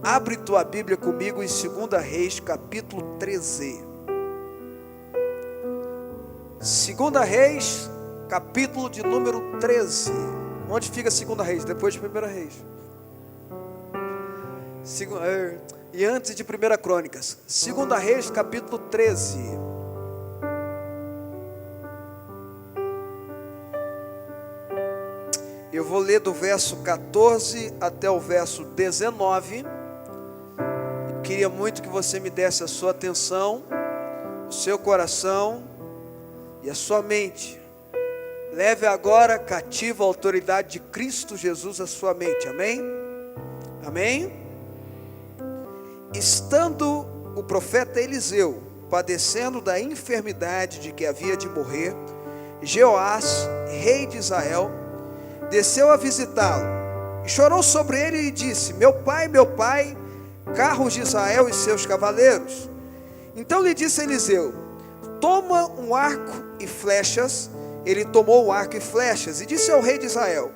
Abre tua Bíblia comigo em 2 Reis, capítulo 13. 2 Reis, capítulo de número 13. Onde fica 2 Reis? Depois de 1 Reis. E antes de 1 Crônicas. 2 Reis, capítulo 13. Eu vou ler do verso 14 até o verso 19. Eu queria muito que você me desse a sua atenção, o seu coração e a sua mente. Leve agora cativa a autoridade de Cristo Jesus à sua mente. Amém? Amém? Estando o profeta Eliseu padecendo da enfermidade de que havia de morrer, Jeoás, rei de Israel, desceu a visitá-lo e chorou sobre ele e disse: meu pai, carros de Israel e seus cavaleiros. Então lhe disse Eliseu: toma um arco e flechas. Ele tomou o arco e flechas e disse ao rei de Israel: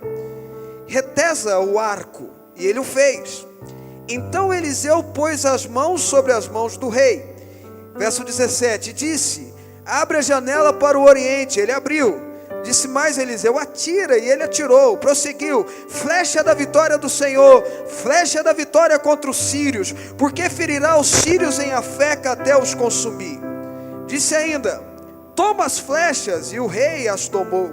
retesa o arco. E ele o fez. Então Eliseu pôs as mãos sobre as mãos do rei. Verso 17, disse: abre a janela para o oriente. Ele abriu. Disse mais Eliseu: atira. E ele atirou. Prosseguiu: flecha da vitória do Senhor, flecha da vitória contra os sírios, porque ferirá os sírios em Afeca até os consumir. Disse ainda: toma as flechas. E o rei as tomou.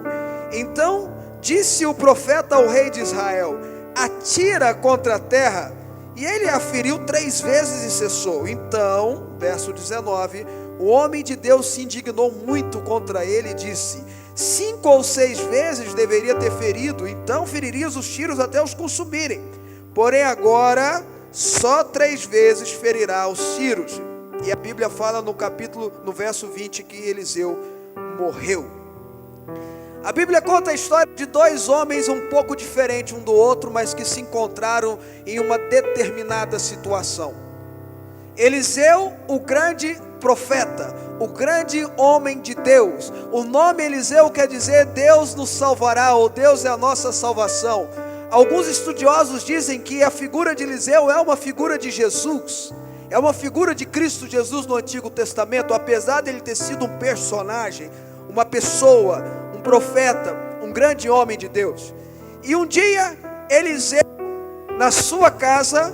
Então disse o profeta ao rei de Israel: atira contra a terra. E ele a feriu 3 vezes e cessou. Então, verso 19, o homem de Deus se indignou muito contra ele e disse: 5 ou 6 vezes deveria ter ferido, então feririas os tiros até os consumirem. Porém agora, só 3 vezes ferirá os tiros. E a Bíblia fala no verso 20, que Eliseu morreu. A Bíblia conta a história de 2 homens um pouco diferentes um do outro, mas que se encontraram em uma determinada situação. Eliseu, o grande profeta, o grande homem de Deus. O nome Eliseu quer dizer Deus nos salvará, ou Deus é a nossa salvação. Alguns estudiosos dizem que a figura de Eliseu é uma figura de Jesus, é uma figura de Cristo Jesus no Antigo Testamento, apesar de ele ter sido um personagem, uma pessoa, um profeta, um grande homem de Deus. E um dia Eliseu, na sua casa,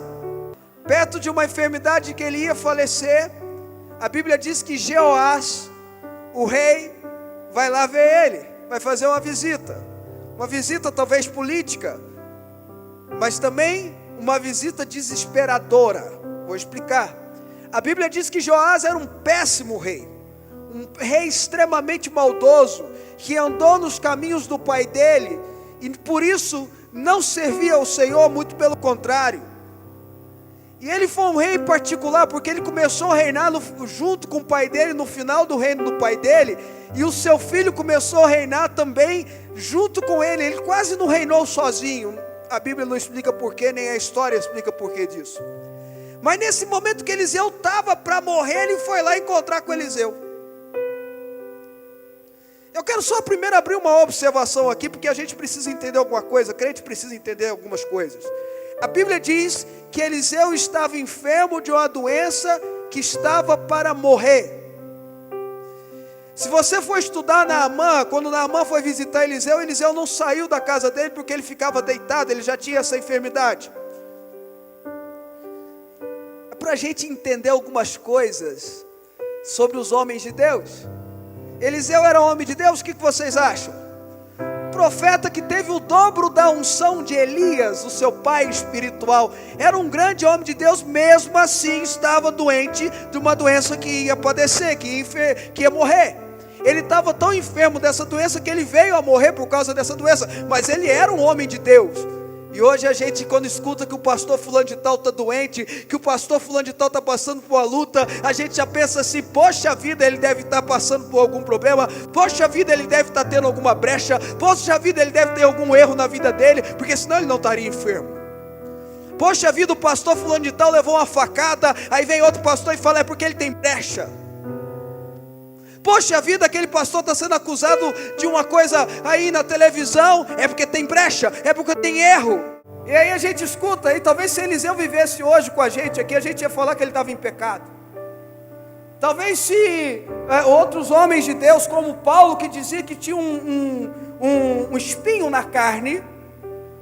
perto de uma enfermidade que ele ia falecer, a Bíblia diz que Jeoás, o rei, vai lá ver ele, vai fazer uma visita talvez política, mas também uma visita desesperadora. Vou explicar. A Bíblia diz que Jeoás era um péssimo rei, um rei extremamente maldoso, que andou nos caminhos do pai dele, e por isso não servia ao Senhor, muito pelo contrário. E ele foi um rei particular, porque ele começou a reinar junto com o pai dele, no final do reino do pai dele, e o seu filho começou a reinar também junto com ele. Ele quase não reinou sozinho. A Bíblia não explica porquê, nem a história explica porquê disso. Mas nesse momento que Eliseu estava para morrer, ele foi lá encontrar com Eliseu. Eu quero só primeiro abrir uma observação aqui, porque a gente precisa entender alguma coisa, crente precisa entender algumas coisas. A Bíblia diz que Eliseu estava enfermo de uma doença que estava para morrer. Se você for estudar Naamã, quando Naamã foi visitar Eliseu, Eliseu não saiu da casa dele porque ele ficava deitado, ele já tinha essa enfermidade. É para a gente entender algumas coisas sobre os homens de Deus. Eliseu era homem de Deus, o que vocês acham? Profeta que teve o dobro da unção de Elias, o seu pai espiritual, era um grande homem de Deus, mesmo assim estava doente de uma doença que ia padecer, que ia morrer. Ele estava tão enfermo dessa doença que ele veio a morrer por causa dessa doença, mas ele era um homem de Deus. E hoje a gente, quando escuta que o pastor fulano de tal está doente, que o pastor fulano de tal está passando por uma luta, a gente já pensa assim: poxa vida, ele deve estar passando por algum problema, poxa vida, ele deve estar tendo alguma brecha, poxa vida, ele deve ter algum erro na vida dele, porque senão ele não estaria enfermo. Poxa vida, o pastor fulano de tal levou uma facada, aí vem outro pastor e fala: é porque ele tem brecha. Poxa vida, aquele pastor está sendo acusado de uma coisa aí na televisão, é porque tem brecha, é porque tem erro. E aí a gente escuta, e talvez se Eliseu vivesse hoje com a gente aqui, a gente ia falar que ele estava em pecado. Talvez se outros homens de Deus, como Paulo, que dizia que tinha um espinho na carne,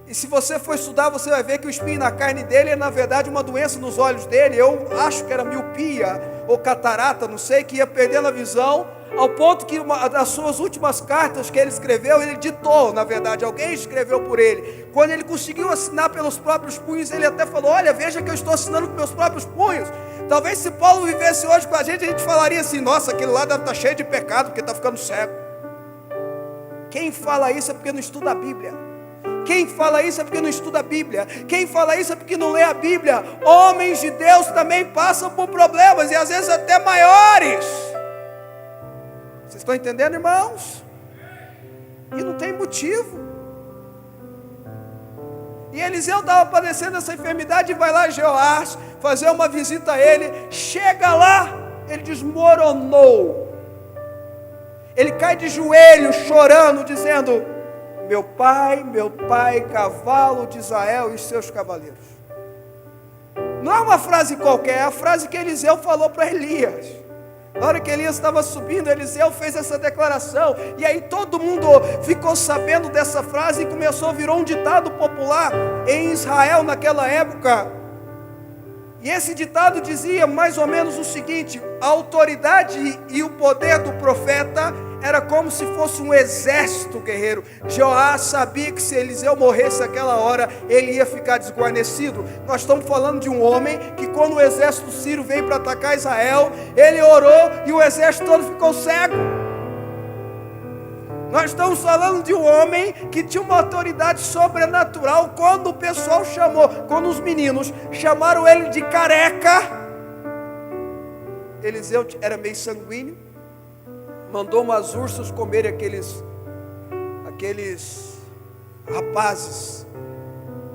e se você for estudar, você vai ver que o espinho na carne dele é na verdade uma doença nos olhos dele. Eu acho que era miopia ou catarata, não sei, que ia perdendo a visão, ao ponto que uma das suas últimas cartas que ele escreveu, ele ditou, na verdade, alguém escreveu por ele. Quando ele conseguiu assinar pelos próprios punhos, ele até falou: olha, veja que eu estou assinando com meus próprios punhos. Talvez se Paulo vivesse hoje com a gente falaria assim: nossa, aquele lá deve estar cheio de pecado, porque está ficando cego. Quem fala isso é porque não estuda a Bíblia. Quem fala isso é porque não estuda a Bíblia. Quem fala isso é porque não lê a Bíblia. Homens de Deus também passam por problemas, e às vezes até maiores. Vocês estão entendendo, irmãos? E não tem motivo. E Eliseu estava padecendo essa enfermidade, e vai lá Jeoás fazer uma visita a ele. Chega lá, ele desmoronou. Ele cai de joelhos, chorando, dizendo: meu pai, cavalo de Israel e os seus cavaleiros. Não é uma frase qualquer, é a frase que Eliseu falou para Elias. Na hora que Elias estava subindo, Eliseu fez essa declaração. E aí todo mundo ficou sabendo dessa frase e virou um ditado popular em Israel naquela época. E esse ditado dizia mais ou menos o seguinte: a autoridade e o poder do profeta era como se fosse um exército guerreiro. Jeoás sabia que se Eliseu morresse naquela hora, ele ia ficar desguarnecido. Nós estamos falando de um homem que, quando o exército sírio veio para atacar Israel, ele orou e o exército todo ficou cego. Nós estamos falando de um homem que tinha uma autoridade sobrenatural. Quando o pessoal quando os meninos chamaram ele de careca, Eliseu era meio sanguíneo, mandou umas ursas comerem aqueles rapazes.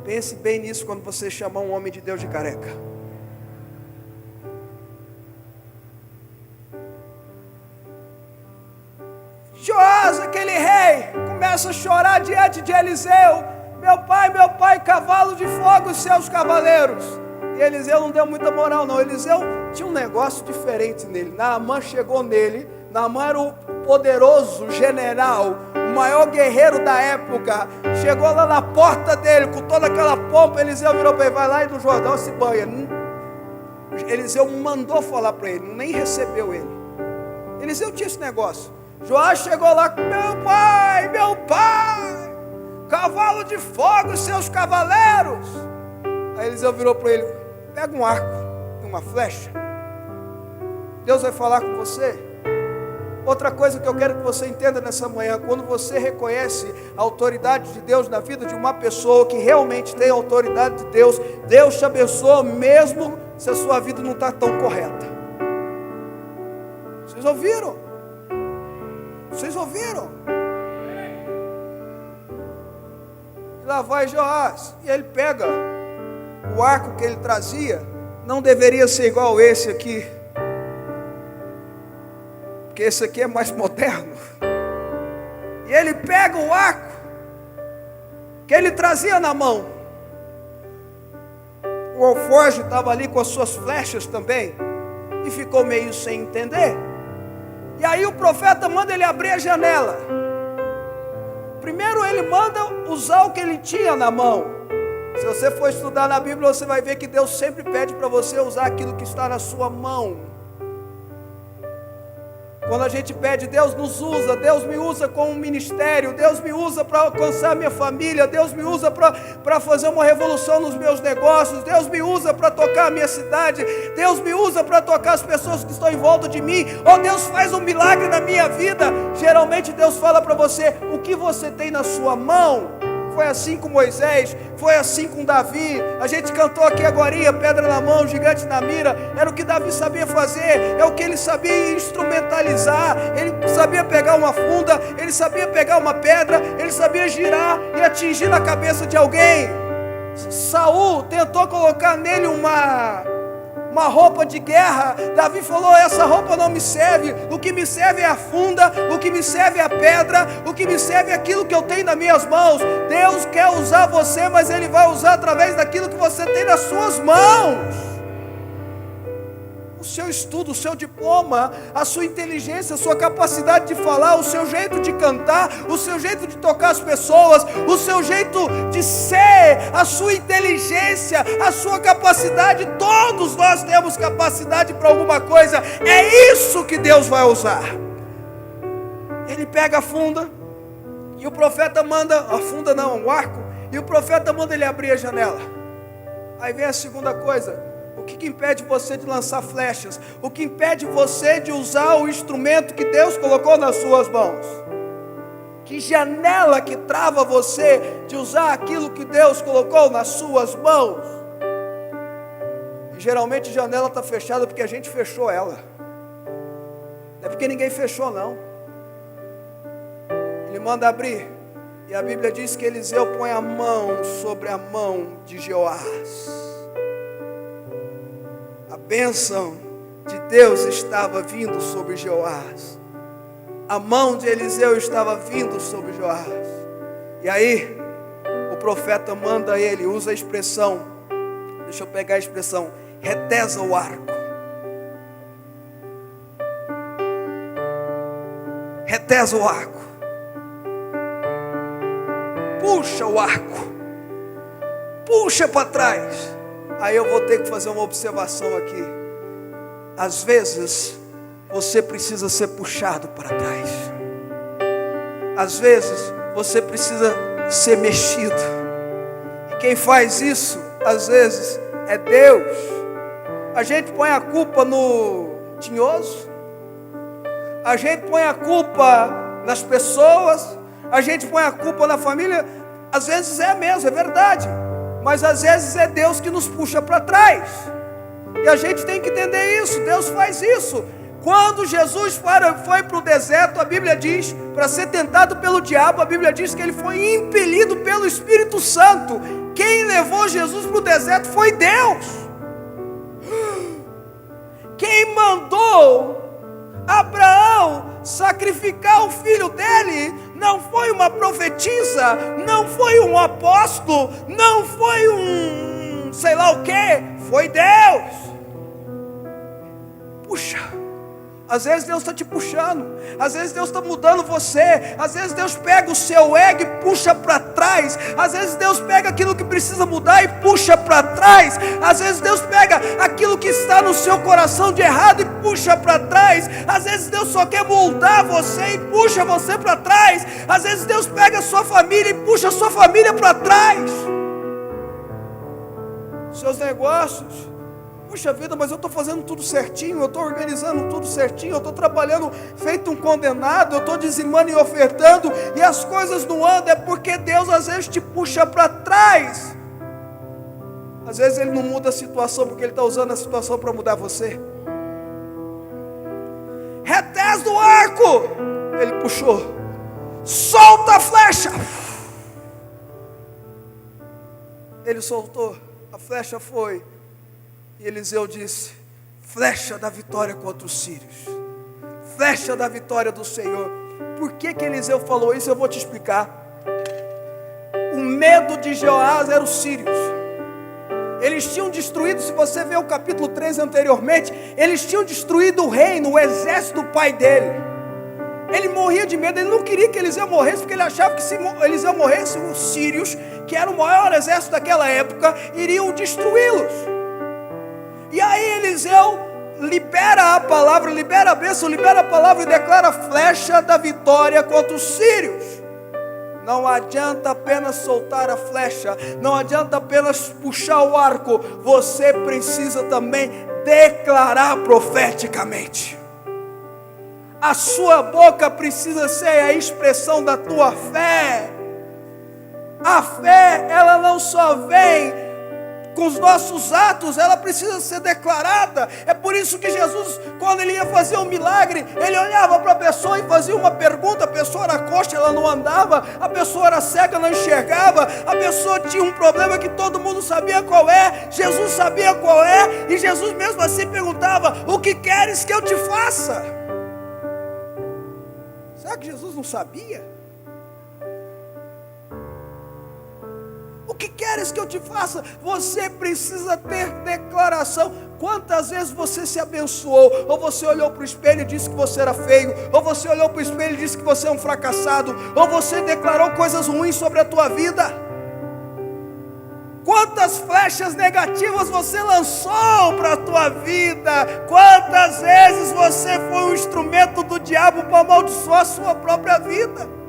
Pense bem nisso quando você chamar um homem de Deus de careca. Joás, aquele rei, começa a chorar diante de Eliseu: meu pai, cavalo de fogo e seus cavaleiros. E Eliseu não deu muita moral não. Eliseu tinha um negócio diferente nele. Naamã chegou nele. Naamã era o poderoso general, o maior guerreiro da época. Chegou lá na porta dele com toda aquela pompa. Eliseu virou para ele: vai lá e no Jordão se banha. Eliseu mandou falar para ele, nem recebeu ele. Eliseu tinha esse negócio. Joás chegou lá: meu pai, cavalo de fogo e seus cavaleiros. Aí Eliseu virou para ele: pega um arco e uma flecha, Deus vai falar com você. Outra coisa que eu quero que você entenda nessa manhã: quando você reconhece a autoridade de Deus na vida de uma pessoa que realmente tem a autoridade de Deus, Deus te abençoa mesmo se a sua vida não está tão correta. Vocês ouviram? Vocês ouviram? E lá vai Joás, e ele pega o arco que ele trazia. Não deveria ser igual esse aqui, porque esse aqui é mais moderno. E ele pega o arco que ele trazia na mão. O alforje estava ali com as suas flechas também, e ficou meio sem entender. E aí o profeta manda ele abrir a janela. Primeiro ele manda usar o que ele tinha na mão. Se você for estudar na Bíblia, você vai ver que Deus sempre pede para você usar aquilo que está na sua mão. Quando a gente pede, Deus nos usa. Deus me usa com um ministério. Deus me usa para alcançar minha família. Deus me usa para fazer uma revolução nos meus negócios. Deus me usa para tocar a minha cidade. Deus me usa para tocar as pessoas que estão em volta de mim. Ou Deus faz um milagre na minha vida. Geralmente Deus fala para você o que você tem na sua mão. Foi assim com Moisés, foi assim com Davi. A gente cantou aqui agorinha: pedra na mão, gigante na mira. Era o que Davi sabia fazer, é o que ele sabia instrumentalizar. Ele sabia pegar uma funda, ele sabia pegar uma pedra, ele sabia girar e atingir na cabeça de alguém. Saul tentou colocar nele uma roupa de guerra. Davi falou: essa roupa não me serve, o que me serve é a funda, o que me serve é a pedra, o que me serve é aquilo que eu tenho nas minhas mãos. Deus quer usar você, mas Ele vai usar através daquilo que você tem nas suas mãos. O seu estudo, o seu diploma, a sua inteligência, a sua capacidade de falar, o seu jeito de cantar, o seu jeito de tocar as pessoas, o seu jeito de ser, a sua inteligência, a sua capacidade. Todos nós temos capacidade para alguma coisa. É isso que Deus vai usar. Ele pega a funda e o profeta manda, a funda não, o arco, e o profeta manda ele abrir a janela. Aí vem a segunda coisa: o que impede você de lançar flechas? O que impede você de usar o instrumento que Deus colocou nas suas mãos? Que janela que trava você de usar aquilo que Deus colocou nas suas mãos? E geralmente a janela está fechada porque a gente fechou ela. Não é porque ninguém fechou, não. Ele manda abrir. E a Bíblia diz que Eliseu põe a mão sobre a mão de Jeoás. A bênção de Deus estava vindo sobre Jeoás. A mão de Eliseu estava vindo sobre Jeoás. E aí, o profeta manda ele, usa a expressão, deixa eu pegar a expressão, retesa o arco. Retesa o arco. Puxa o arco. Puxa para trás. Aí eu vou ter que fazer uma observação aqui. Às vezes, você precisa ser puxado para trás. Às vezes, você precisa ser mexido. E quem faz isso, às vezes, é Deus. A gente põe a culpa no tinhoso. A gente põe a culpa nas pessoas. A gente põe a culpa na família. Às vezes é mesmo, é verdade. Mas às vezes é Deus que nos puxa para trás. E a gente tem que entender isso. Deus faz isso. Quando Jesus foi para o deserto, a Bíblia diz, para ser tentado pelo diabo, a Bíblia diz que ele foi impelido pelo Espírito Santo. Quem levou Jesus para o deserto foi Deus. Quem mandou Abraão sacrificar o filho dele não foi uma profetisa, não foi um apóstolo, não foi um sei lá o que, foi Deus. Puxa, às vezes Deus está te puxando, às vezes Deus está mudando você, às vezes Deus pega o seu ego e puxa para trás, às vezes Deus pega aquilo que precisa mudar e puxa para trás, às vezes Deus pega aquilo que está no seu coração de errado e puxa para trás, às vezes Deus só quer moldar você e puxa você para trás, às vezes Deus pega a sua família e puxa a sua família para trás, seus negócios. Puxa vida, mas eu estou fazendo tudo certinho, eu estou organizando tudo certinho, eu estou trabalhando feito um condenado, eu estou dizimando e ofertando, e as coisas não andam, é porque Deus às vezes te puxa para trás. Às vezes Ele não muda a situação, porque Ele está usando a situação para mudar você. Retesa do arco, Ele puxou, solta a flecha, Ele soltou, a flecha foi. E Eliseu disse: flecha da vitória contra os sírios, flecha da vitória do Senhor. Por que Eliseu falou isso? Eu vou te explicar. O medo de Jeoás era os sírios. Eles tinham destruído, se você ver o capítulo 3 anteriormente, eles tinham destruído o reino, o exército do pai dele. Ele morria de medo, ele não queria que Eliseu morresse, porque ele achava que se Eliseu morresse, os sírios, que era o maior exército daquela época, iriam destruí-los. E aí Eliseu libera a palavra, libera a bênção, libera a palavra e declara a flecha da vitória contra os sírios. Não adianta apenas soltar a flecha, não adianta apenas puxar o arco, você precisa também declarar profeticamente. A sua boca precisa ser a expressão da tua fé. A fé, ela não só vem com os nossos atos, ela precisa ser declarada. É por por isso que Jesus, quando ele ia fazer um milagre, ele olhava para a pessoa e fazia uma pergunta. A pessoa era coxa, ela não andava. A pessoa era cega, não enxergava. A pessoa tinha um problema que todo mundo sabia qual é. Jesus sabia qual é. E Jesus mesmo assim perguntava: o que queres que eu te faça? Será que Jesus não sabia? O que queres que eu te faça? Você precisa ter declaração. Quantas vezes você se abençoou? Ou você olhou para o espelho e disse que você era feio? Ou você olhou para o espelho e disse que você é um fracassado? Ou você declarou coisas ruins sobre a tua vida? Quantas flechas negativas você lançou para a tua vida? Quantas vezes você foi um instrumento do diabo para amaldiçoar a sua própria vida?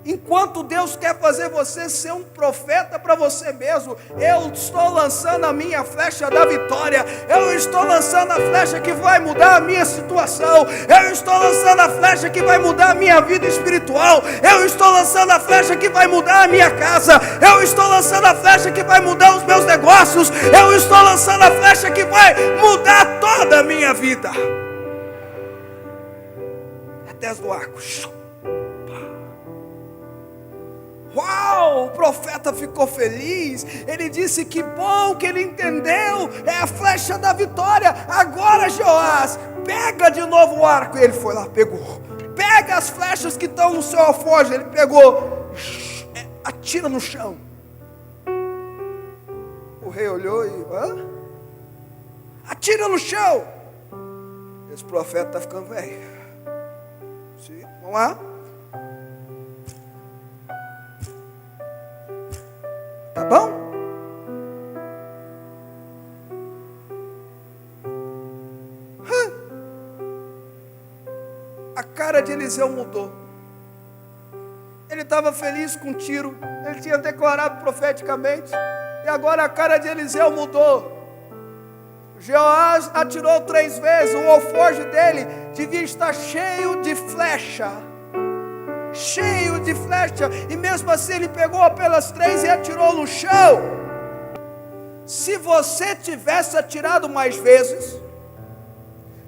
Enquanto Deus quer fazer você ser um profeta para você mesmo, eu estou lançando a minha flecha da vitória. Eu estou lançando a flecha que vai mudar a minha situação. Eu estou lançando a flecha que vai mudar a minha vida espiritual. Eu estou lançando a flecha que vai mudar a minha casa. Eu estou lançando a flecha que vai mudar os meus negócios. Eu estou lançando a flecha que vai mudar toda a minha vida. Até do arco. Uau, o profeta ficou feliz. Ele disse que bom que ele entendeu. É a flecha da vitória. Agora, Joás, pega de novo o arco. E ele foi lá, pegou. Pega as flechas que estão no seu alforje. Ele pegou, atira no chão. O rei olhou e: atira no chão. Esse profeta está ficando velho. Sim, vamos lá. Tá bom? A cara de Eliseu mudou. Ele estava feliz com o tiro. Ele tinha declarado profeticamente. E agora a cara de Eliseu mudou. Joás atirou 3 vezes. O alforje dele devia estar cheio de flecha. Cheio de flecha, e mesmo assim ele pegou apenas 3 e atirou no chão. Se você tivesse atirado mais vezes,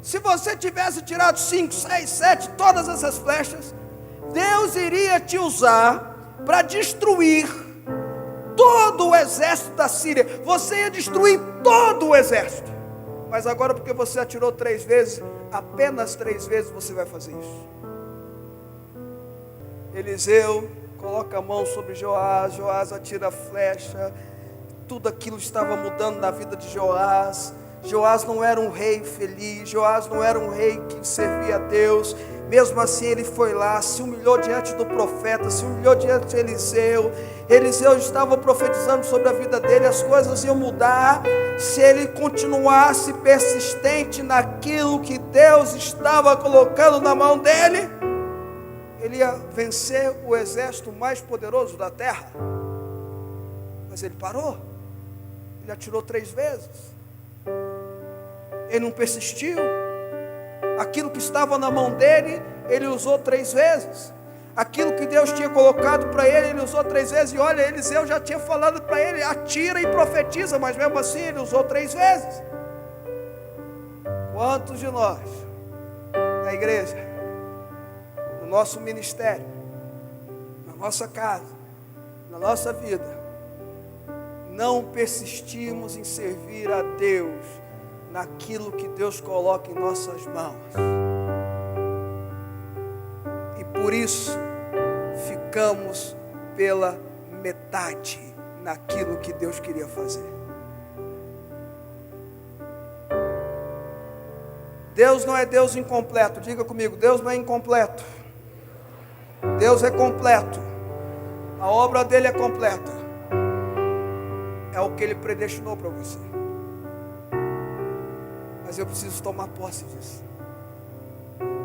se você tivesse tirado 5, 6, 7, todas essas flechas, Deus iria te usar para destruir todo o exército da Síria. Você ia destruir todo o exército. Mas agora, porque você atirou 3 vezes, apenas 3 vezes você vai fazer isso. Eliseu coloca a mão sobre Joás. Joás atira a flecha. Tudo aquilo estava mudando na vida de Joás. Joás não era um rei feliz. Joás não era um rei que servia a Deus. Mesmo assim ele foi lá, se humilhou diante do profeta, se humilhou diante de Eliseu. Eliseu estava profetizando sobre a vida dele. As coisas iam mudar se ele continuasse persistente naquilo que Deus estava colocando na mão dele. Ele ia vencer o exército mais poderoso da terra. Mas ele parou. Ele atirou 3 vezes. Ele não persistiu. Aquilo que estava na mão dele, ele usou 3 vezes. Aquilo que Deus tinha colocado para ele, ele usou 3 vezes. E olha, Eliseu já tinha falado para ele: atira e profetiza. Mas mesmo assim ele usou 3 vezes. Quantos de nós, na igreja, no nosso ministério, na nossa casa, na nossa vida, não persistimos em servir a Deus naquilo que Deus coloca em nossas mãos? E por isso ficamos pela metade naquilo que Deus queria fazer. Deus não é Deus incompleto. Diga comigo: Deus não é incompleto. Deus é completo. A obra dele é completa. É o que ele predestinou para você. Mas eu preciso tomar posse disso.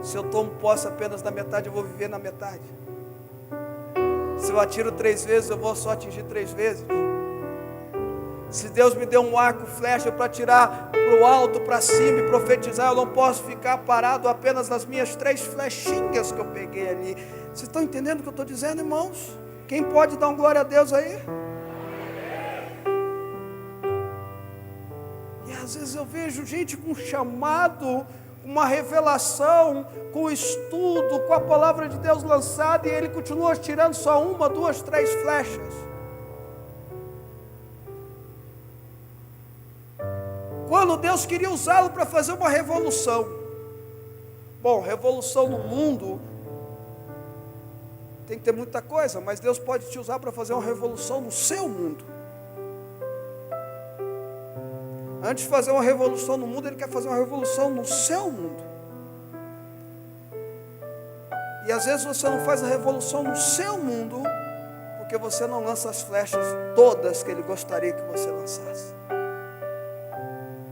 Se eu tomo posse apenas da metade, eu vou viver na metade. Se eu atiro 3 vezes, eu vou só atingir 3 vezes. Se Deus me deu um arco, flecha para tirar para o alto, para cima e profetizar, eu não posso ficar parado apenas nas minhas 3 flechinhas que eu peguei ali. Vocês estão entendendo o que eu estou dizendo, irmãos? Quem pode dar um glória a Deus aí? Às vezes eu vejo gente com chamado, uma revelação, com estudo, com a palavra de Deus lançada, e ele continua tirando só 1, 2, 3 flechas. Quando Deus queria usá-lo para fazer uma revolução. Bom, revolução no mundo tem que ter muita coisa, mas Deus pode te usar para fazer uma revolução no seu mundo. Antes de fazer uma revolução no mundo, Ele quer fazer uma revolução no seu mundo. E às vezes você não faz a revolução no seu mundo, porque você não lança as flechas todas que Ele gostaria que você lançasse.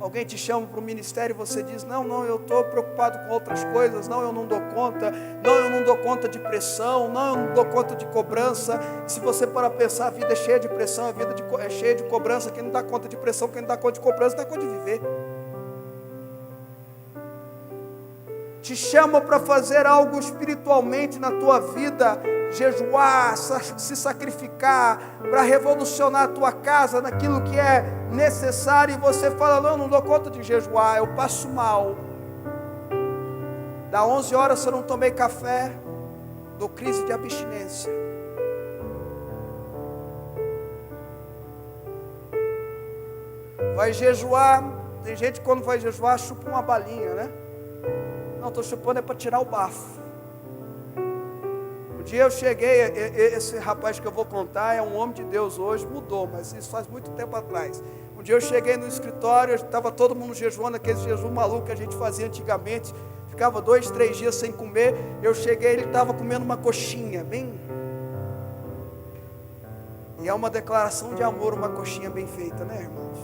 Alguém te chama para o ministério e você diz, não, eu estou preocupado com outras coisas, não, eu não dou conta, não, eu não dou conta de pressão, não, eu não dou conta de cobrança. E se você parar para pensar, a vida é cheia de pressão, a vida é cheia de cobrança. Quem não dá conta de pressão, quem não dá conta de cobrança, não dá conta de viver. Te chama para fazer algo espiritualmente na tua vida, jejuar, se sacrificar, para revolucionar a tua casa naquilo que é necessário, e você fala, não, eu não dou conta de jejuar, eu passo mal. Da 11 horas se eu não tomei café, dou crise de abstinência. Vai jejuar, tem gente que quando vai jejuar chupa uma balinha, né? Não, estou chupando é para tirar o bafo. Um dia eu cheguei, esse rapaz que eu vou contar é um homem de Deus hoje, mudou, mas isso faz muito tempo atrás. Um dia eu cheguei no escritório, estava todo mundo jejuando, aquele jejum maluco que a gente fazia antigamente, ficava 2, 3 dias sem comer. Eu cheguei, ele estava comendo uma coxinha, bem... E é uma declaração de amor, uma coxinha bem feita, né, irmãos?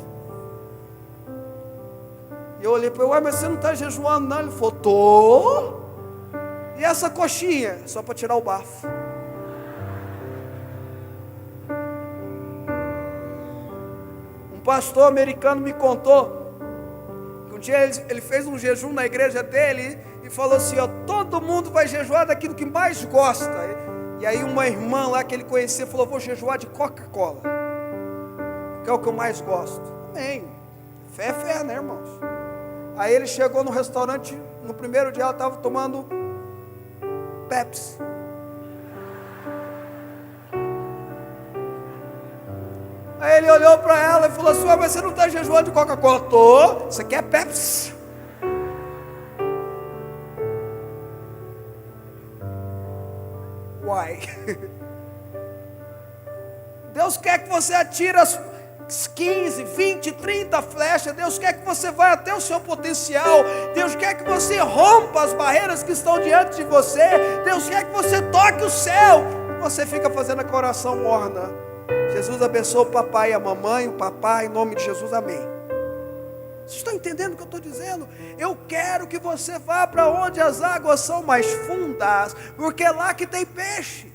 E eu olhei para ele, mas você não está jejuando não? Ele falou, tô. E essa coxinha? Só para tirar o bafo. Um pastor americano me contou que um dia ele fez um jejum na igreja dele e falou assim, todo mundo vai jejuar daquilo que mais gosta. E aí uma irmã lá que ele conhecia falou, vou jejuar de Coca-Cola, que é o que eu mais gosto. Amém. Fé é fé, né, irmãos? Aí ele chegou no restaurante, no primeiro dia ela estava tomando Pepsi. Aí ele olhou para ela e falou assim, mas você não está jejuando de Coca-Cola? Tô. Você quer Pepsi? Uai. Deus quer que você atire as 15, 20, 30 flechas. Deus quer que você vá até o seu potencial. Deus quer que você rompa as barreiras que estão diante de você. Deus quer que você toque o céu. Você fica fazendo a oração morna. Jesus abençoe o papai e a mamãe, o papai, em nome de Jesus, amém. Vocês estão entendendo o que eu estou dizendo? Eu quero que você vá para onde as águas são mais fundas, porque é lá que tem peixe.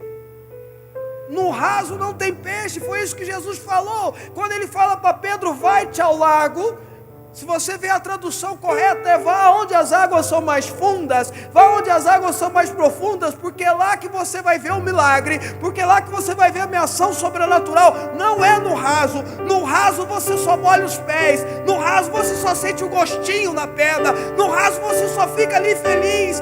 No raso não tem peixe, foi isso que Jesus falou. Quando ele fala para Pedro, vai-te ao lago, se você vê a tradução correta, é vá onde as águas são mais fundas, vá onde as águas são mais profundas, porque é lá que você vai ver o milagre, porque é lá que você vai ver a minha ação sobrenatural. Não é no raso você só molha os pés, no raso você só sente o gostinho na perna, no raso você só fica ali feliz,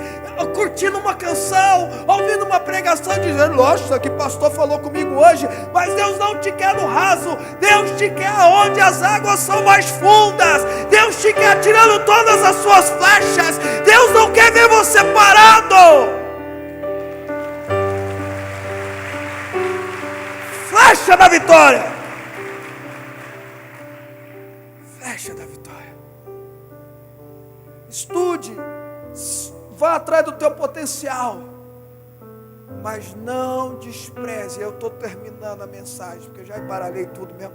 curtindo uma canção, ouvindo uma pregação, dizendo, nossa, que pastor falou comigo hoje. Mas Deus não te quer no raso, Deus te quer onde as águas são mais fundas, Deus te quer tirando todas as suas flechas. Deus não quer ver você parado. Flecha da vitória. Flecha da vitória. Estude, vá atrás do teu potencial, mas não despreze. Eu estou terminando a mensagem, porque eu já embaralhei tudo mesmo.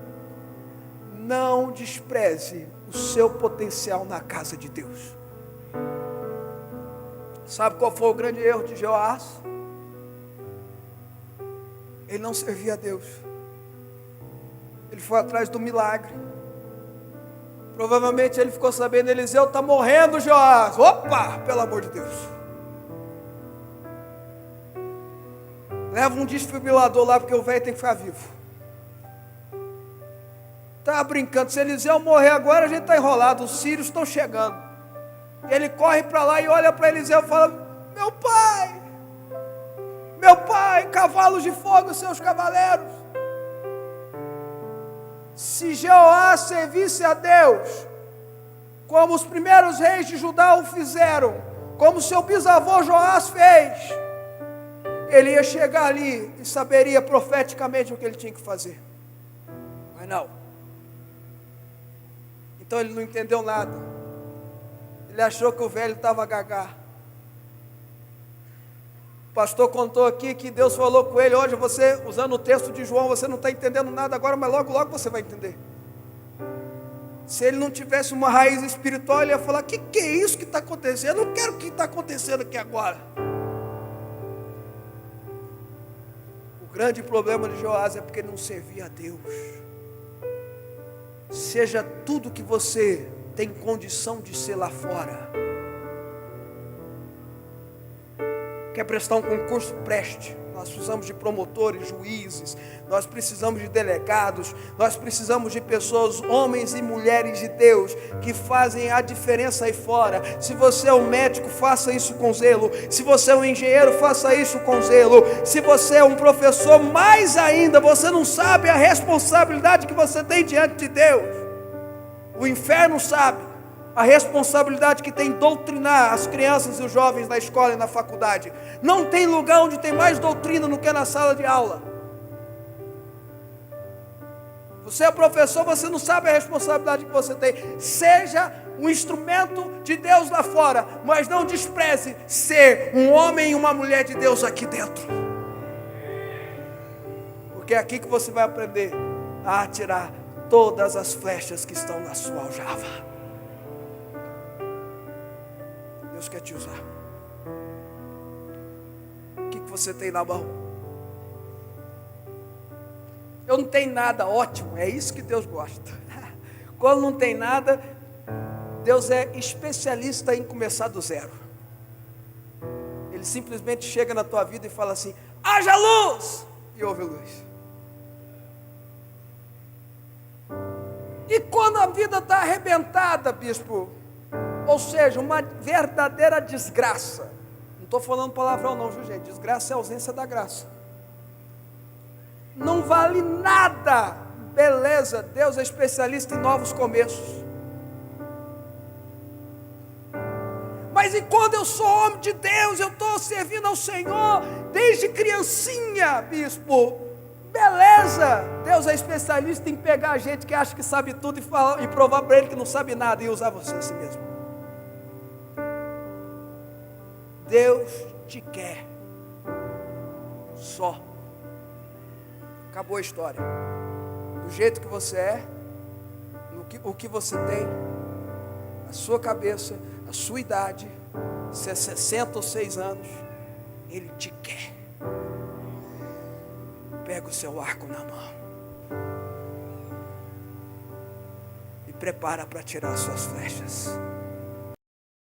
Não despreze o seu potencial na casa de Deus. Sabe qual foi o grande erro de Joás? Ele não servia a Deus. Ele foi atrás do milagre. Provavelmente ele ficou sabendo, Eliseu está morrendo, Joás. Opa, pelo amor de Deus. Leva um desfibrilador lá, porque o velho tem que ficar vivo. Estava brincando, se Eliseu morrer agora, a gente está enrolado, os sírios estão chegando. E ele corre para lá e olha para Eliseu e fala: meu pai, cavalos de fogo, seus cavaleiros. Se Jeoás servisse a Deus, como os primeiros reis de Judá o fizeram, como seu bisavô Joás fez, ele ia chegar ali e saberia profeticamente o que ele tinha que fazer. Mas não. Então ele não entendeu nada. Ele achou que o velho estava gagá. O pastor contou aqui que Deus falou com ele: hoje você, usando o texto de João, você não está entendendo nada agora, mas logo você vai entender. Se ele não tivesse uma raiz espiritual, ele ia falar: que é isso que está acontecendo? Eu não quero o que está acontecendo aqui agora. O grande problema de Joás é porque ele não servia a Deus. Seja tudo que você tem condição de ser lá fora. Quer prestar um concurso? Preste. Nós precisamos de promotores, juízes, nós precisamos de delegados, nós precisamos de pessoas, homens e mulheres de Deus, que fazem a diferença aí fora. Se você é um médico, faça isso com zelo. Se você é um engenheiro, faça isso com zelo. Se você é um professor, mais ainda, você não sabe a responsabilidade que você tem diante de Deus. O inferno sabe a responsabilidade que tem doutrinar as crianças e os jovens na escola e na faculdade. Não tem lugar onde tem mais doutrina do que na sala de aula. Você é professor, você não sabe a responsabilidade que você tem. Seja um instrumento de Deus lá fora, mas não despreze ser um homem e uma mulher de Deus aqui dentro. Porque é aqui que você vai aprender a atirar todas as flechas que estão na sua aljava. Deus quer te usar. O que você tem na mão? Eu não tenho nada, ótimo, é isso que Deus gosta. Quando não tem nada, Deus é especialista em começar do zero. Ele simplesmente chega na tua vida e fala assim: haja luz! E houve luz. E quando a vida está arrebentada, bispo, ou seja, uma verdadeira desgraça. Não estou falando palavrão não, viu gente? Desgraça é ausência da graça. Não vale nada. Beleza, Deus é especialista em novos começos. Mas e quando eu sou homem de Deus, eu estou servindo ao Senhor desde criancinha, bispo? Beleza, Deus é especialista em pegar a gente que acha que sabe tudo e provar para ele que não sabe nada e usar você assim mesmo. Deus te quer só. Acabou a história. Do jeito que você é, o que você tem, a sua cabeça, a sua idade, se é 60 ou 6 anos, Ele te quer. Pega o seu arco na mão e prepara para tirar as suas flechas.